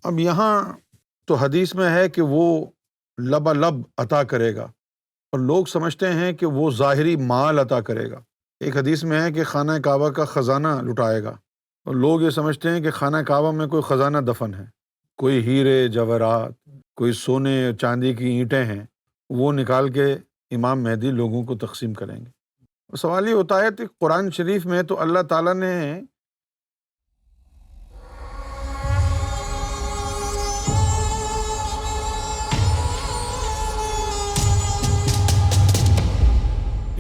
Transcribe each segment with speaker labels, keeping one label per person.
Speaker 1: اب یہاں تو حدیث میں ہے کہ وہ لبالب عطا کرے گا، اور لوگ سمجھتے ہیں کہ وہ ظاہری مال عطا کرے گا۔ ایک حدیث میں ہے کہ خانہ کعبہ کا خزانہ لٹائے گا، اور لوگ یہ سمجھتے ہیں کہ خانہ کعبہ میں کوئی خزانہ دفن ہے، کوئی ہیرے جواہرات، کوئی سونے چاندی کی اینٹیں ہیں، وہ نکال کے امام مہدی لوگوں کو تقسیم کریں گے۔ اور سوال یہ ہوتا ہے کہ قرآن شریف میں تو اللہ تعالیٰ نے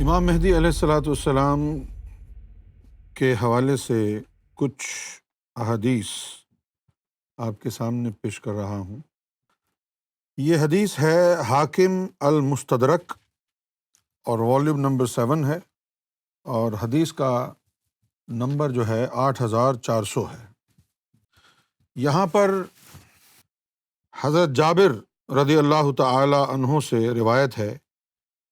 Speaker 1: امام مہدی علیہ الصلاۃ والسلام کے حوالے سے کچھ احادیث آپ کے سامنے پیش کر رہا ہوں۔ یہ حدیث ہے حاکم المستدرک اور والیوم نمبر 7 ہے، اور حدیث کا نمبر جو ہے 8400 ہے۔ یہاں پر حضرت جابر رضی اللہ تعالی عنہ سے روایت ہے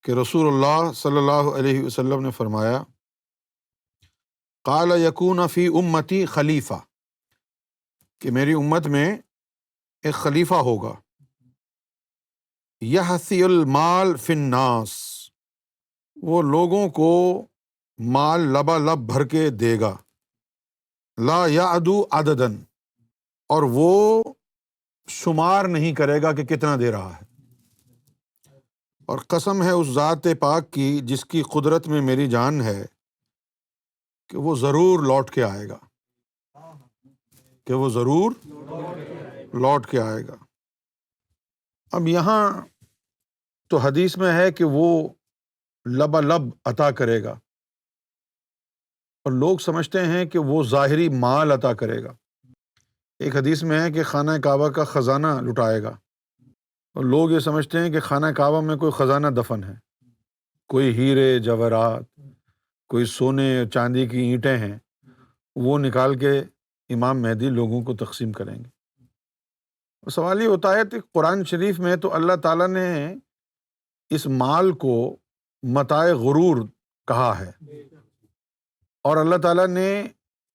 Speaker 1: کہ رسول اللہ صلی اللہ علیہ وسلم نے فرمایا، قال یکون فی امتی خلیفہ، کہ میری امت میں ایک خلیفہ ہوگا، یحثی المال فی الناس، وہ لوگوں کو مال لبالب بھر کے دے گا، لا یعدو عددا، اور وہ شمار نہیں کرے گا کہ کتنا دے رہا ہے، اور قسم ہے اس ذات پاک کی جس کی قدرت میں میری جان ہے کہ وہ ضرور لوٹ کے آئے گا، کہ وہ ضرور لوٹ کے آئے گا۔ اب یہاں تو حدیث میں ہے کہ وہ لبالب عطا کرے گا، اور لوگ سمجھتے ہیں کہ وہ ظاہری مال عطا کرے گا۔ ایک حدیث میں ہے کہ خانہ کعبہ کا خزانہ لٹائے گا، اور لوگ یہ سمجھتے ہیں کہ خانہ کعبہ میں کوئی خزانہ دفن ہے، کوئی ہیرے جواہرات، کوئی سونے چاندی کی اینٹیں ہیں، وہ نکال کے امام مہدی لوگوں کو تقسیم کریں گے۔ اور سوال یہ ہوتا ہے کہ قرآن شریف میں تو اللہ تعالیٰ نے اس مال کو متاع غرور کہا ہے، اور اللہ تعالیٰ نے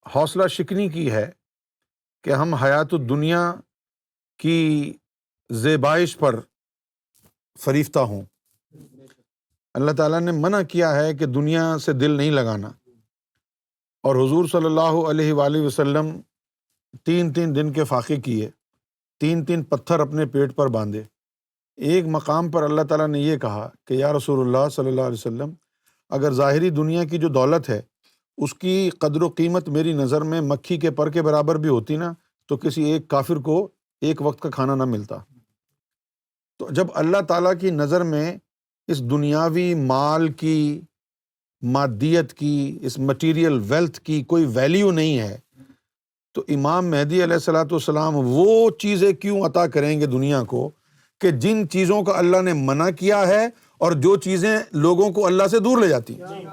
Speaker 1: حوصلہ شکنی کی ہے کہ ہم حیات الدنیا کی زیبائش پر فریفتہ ہوں۔ اللہ تعالیٰ نے منع کیا ہے کہ دنیا سے دل نہیں لگانا، اور حضور صلی اللہ علیہ وآلہ وسلم 3 دن کے فاقے کیے، 3 پتھر اپنے پیٹ پر باندھے۔ ایک مقام پر اللہ تعالیٰ نے یہ کہا کہ یا رسول اللہ صلی اللہ علیہ وسلم، اگر ظاہری دنیا کی جو دولت ہے اس کی قدر و قیمت میری نظر میں مکھی کے پر کے برابر بھی ہوتی نا، تو کسی ایک کافر کو ایک وقت کا کھانا نہ ملتا۔ تو جب اللہ تعالیٰ کی نظر میں اس دنیاوی مال کی، مادیت کی، اس مٹیریل ویلتھ کی کوئی ویلیو نہیں ہے، تو امام مہدی علیہ الصلاۃ والسلام وہ چیزیں کیوں عطا کریں گے دنیا کو کہ جن چیزوں کا اللہ نے منع کیا ہے، اور جو چیزیں لوگوں کو اللہ سے دور لے جاتی ہیں،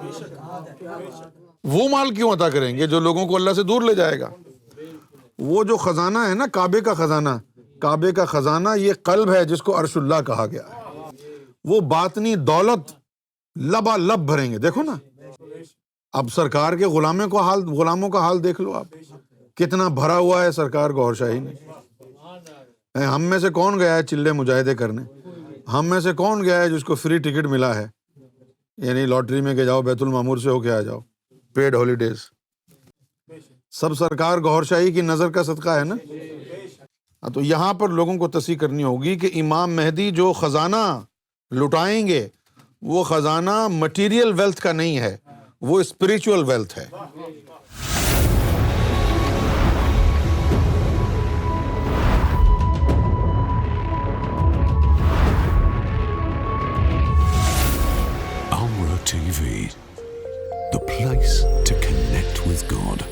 Speaker 1: وہ مال کیوں عطا کریں گے جو لوگوں کو اللہ سے دور لے جائے گا؟ وہ جو خزانہ ہے نا، کعبے کا خزانہ، کعبے کا خزانہ یہ قلب ہے جس کو عرش اللہ کہا گیا ہے، وہ باطنی دولت لبالب بھریں گے۔ دیکھو نا، اب سرکار کے غلاموں کا حال دیکھ لو آپ، کتنا بھرا ہوا ہے سرکار گوھر شاہی نے۔ ہم میں سے کون گیا ہے چلے مجاہدے کرنے؟ ہم میں سے کون گیا ہے جس کو فری ٹکٹ ملا ہے، یعنی لاٹری میں کہ جاؤ بیت المعمور سے ہو کے آ جاؤ، پیڈ ہالیڈیز؟ سب سرکار گوھر شاہی کی نظر کا صدقہ ہے نا۔ تو یہاں پر لوگوں کو تصحیح کرنی ہوگی کہ امام مہدی جو خزانہ لٹائیں گے وہ خزانہ مٹیریل ویلتھ کا نہیں ہے، وہ اسپریچول ویلتھ ہے۔
Speaker 2: Amra TV, the place to connect with God.